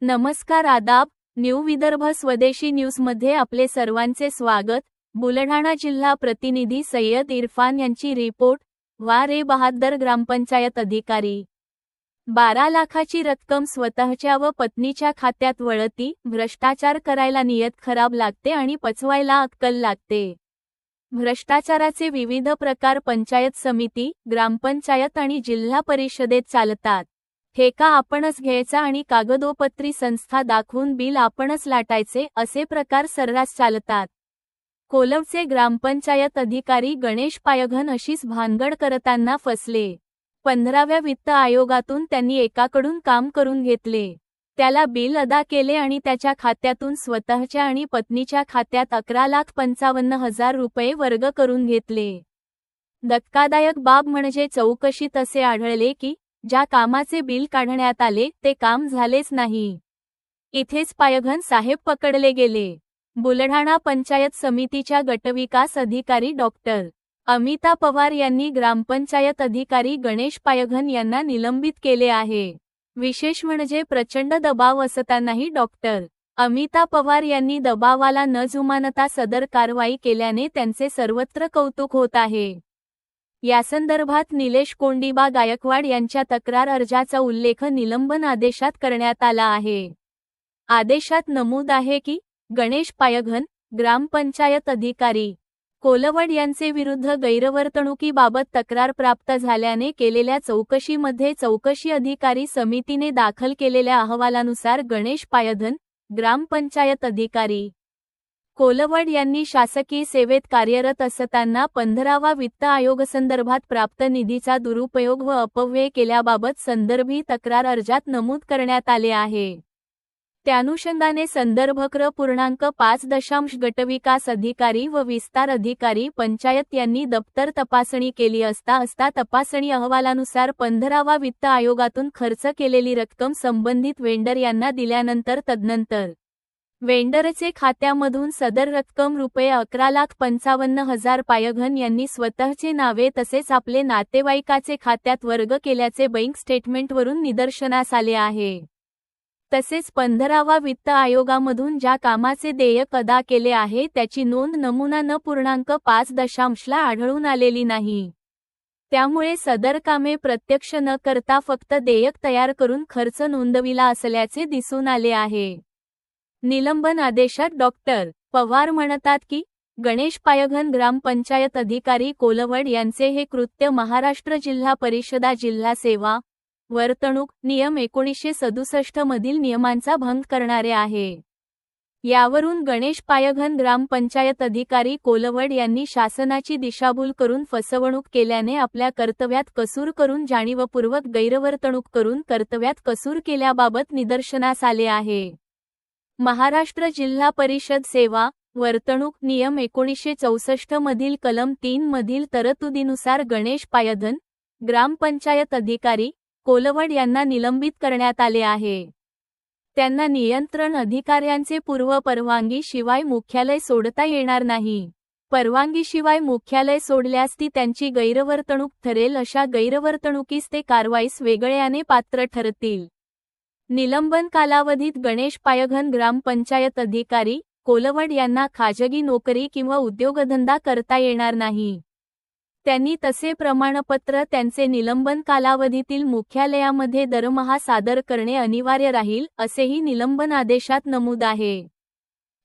नमस्कार आदाब, न्यू विदर्भ स्वदेशी न्यूजमध्ये आपले सर्वांचे स्वागत। बुलढाणा जिल्हा प्रतिनिधी सय्यद इरफान यांची रिपोर्ट। वारे बहादर ग्रामपंचायत अधिकारी 12 लाखाची रक्कम स्वतःच्या व पत्नीच्या खात्यात वळती। भ्रष्टाचार करायला नियत खराब लागते आणि पचवायला अक्कल लागते। भ्रष्टाचाराचे विविध प्रकार पंचायत समिती, ग्रामपंचायत आणि जिल्हा परिषदेत चालतात। ठेका आपणच घ्यायचा आणि कागदोपत्री संस्था दाखवून बिल आपणच लाटायचे असे प्रकार सर्रास चालतात। कोलवडचे ग्रामपंचायत अधिकारी गणेश पायघन अशीच भानगड करताना फसले। 15व्या वित्त आयोगातून त्यांनी एकाकडून काम करून घेतले, त्याला बिल अदा केले आणि त्याच्या खात्यातून स्वतःच्या आणि पत्नीच्या खात्यात 11,55,000 रुपये वर्ग करून घेतले। धक्कादायक बाब म्हणजे चौकशीत असे आढळले की ज्या कामाचे बिल काढण्यात आले ते काम झालेच नाही। इथेच पायघन साहेब पकडले गेले। बुलढाणा पंचायत समितीच्या गटविकास अधिकारी डॉक्टर अमिता पवार यांनी ग्रामपंचायत अधिकारी गणेश पायघन यांना निलंबित केले आहे। विशेष म्हणजे प्रचंड दबाव असतानाही डॉक्टर अमिता पवार यांनी दबावाला न जुमानता सदर कारवाई केल्याने त्यांचे सर्वत्र कौतुक होत आहे। यासंदर्भात निलेश कोंडिबा गायकवाड यांच्या तक्रार अर्जाचा उल्लेख निलंबन आदेशात करण्यात आला आहे। आदेशात नमूद आहे की गणेश पायघन, ग्रामपंचायत अधिकारी कोलवड यांचे विरुद्ध गैरवर्तणुकीबाबत तक्रार प्राप्त झाल्याने केलेल्या चौकशीमध्ये चौकशी अधिकारी समितीने दाखल केलेल्या अहवालानुसार गणेश पायघन, ग्रामपंचायत अधिकारी कोलवड यांनी शासकीय सेवेत कार्यरत असताना 15वा वित्त आयोगासंदर्भात प्राप्त निधीचा दुरुपयोग व अपव्यय केल्याबाबत संदर्भी तक्रार अर्जात नमूद करण्यात आले आहे। त्यानुषंगाने संदर्भ क्र.5 गटविकास अधिकारी व विस्तार अधिकारी पंचायत यांनी दप्तर तपासणी केली असता तपासणी अहवालानुसार 15वा वित्त आयोगातून खर्च केलेली रक्कम संबंधित वेंडर यांना दिल्यानंतर तदनंतर वेंडरचे खात्यामधून सदर रक्कम रुपये 11,55,000 पायघन यांनी स्वतःचे नावे तसेच आपले नातेवाईकाचे खात्यात वर्ग केल्याचे बँक स्टेटमेंटवरून निदर्शनास आले आहे। तसेच 15वा वित्त आयोगामधून ज्या कामाचे देयक अदा केले आहे त्याची नोंद नमुना न.5 ला आढळून आलेली नाही। त्यामुळे सदर कामे प्रत्यक्ष न करता फक्त देयक तयार करून खर्च नोंदविला असल्याचे दिसून आले आहे। निलंबन आदेशात डॉक्टर पवार म्हणतात की गणेश पायघन ग्रामपंचायत अधिकारी कोलवड यांचे हे कृत्य महाराष्ट्र जिल्हा परिषदा जिल्हा सेवा वर्तणूक नियम 1967 मधील नियमांचा भंग करणारे आहे। यावरून गणेश पायघन ग्रामपंचायत अधिकारी कोलवड यांनी शासनाची दिशाभूल करून फसवणूक केल्याने आपल्या कर्तव्यात कसूर करून जाणीवपूर्वक गैरवर्तणूक करून कर्तव्यात कसूर केल्याबाबत निदर्शनास आले आहे। महाराष्ट्र जिल्हा परिषद सेवा वर्तणूक नियम 1964 मधील कलम 3 मधील तरतुदीनुसार गणेश पायघन, ग्रामपंचायत अधिकारी कोलवड यांना निलंबित करण्यात आले आहे। त्यांना नियंत्रण अधिकाऱ्यांचे पूर्व परवानगी शिवाय मुख्यालय सोडता येणार नाही। परवानगीशिवाय मुख्यालय सोडल्यास ती त्यांची गैरवर्तणूक ठरेल, अशा गैरवर्तणुकीस ते कारवाईस वेगळ्याने पात्र ठरतील। निलंबन कालावधीत गणेश पायघन ग्रामपंचायत अधिकारी कोलवड यांना खाजगी नोकरी किंवा उद्योगधंदा करता येणार नाही। त्यांनी तसे प्रमाणपत्र त्यांचे निलंबन कालावधीतील मुख्यालयामध्ये दरमहा सादर करणे अनिवार्य राहील, असेही निलंबन आदेशात नमूद आहे।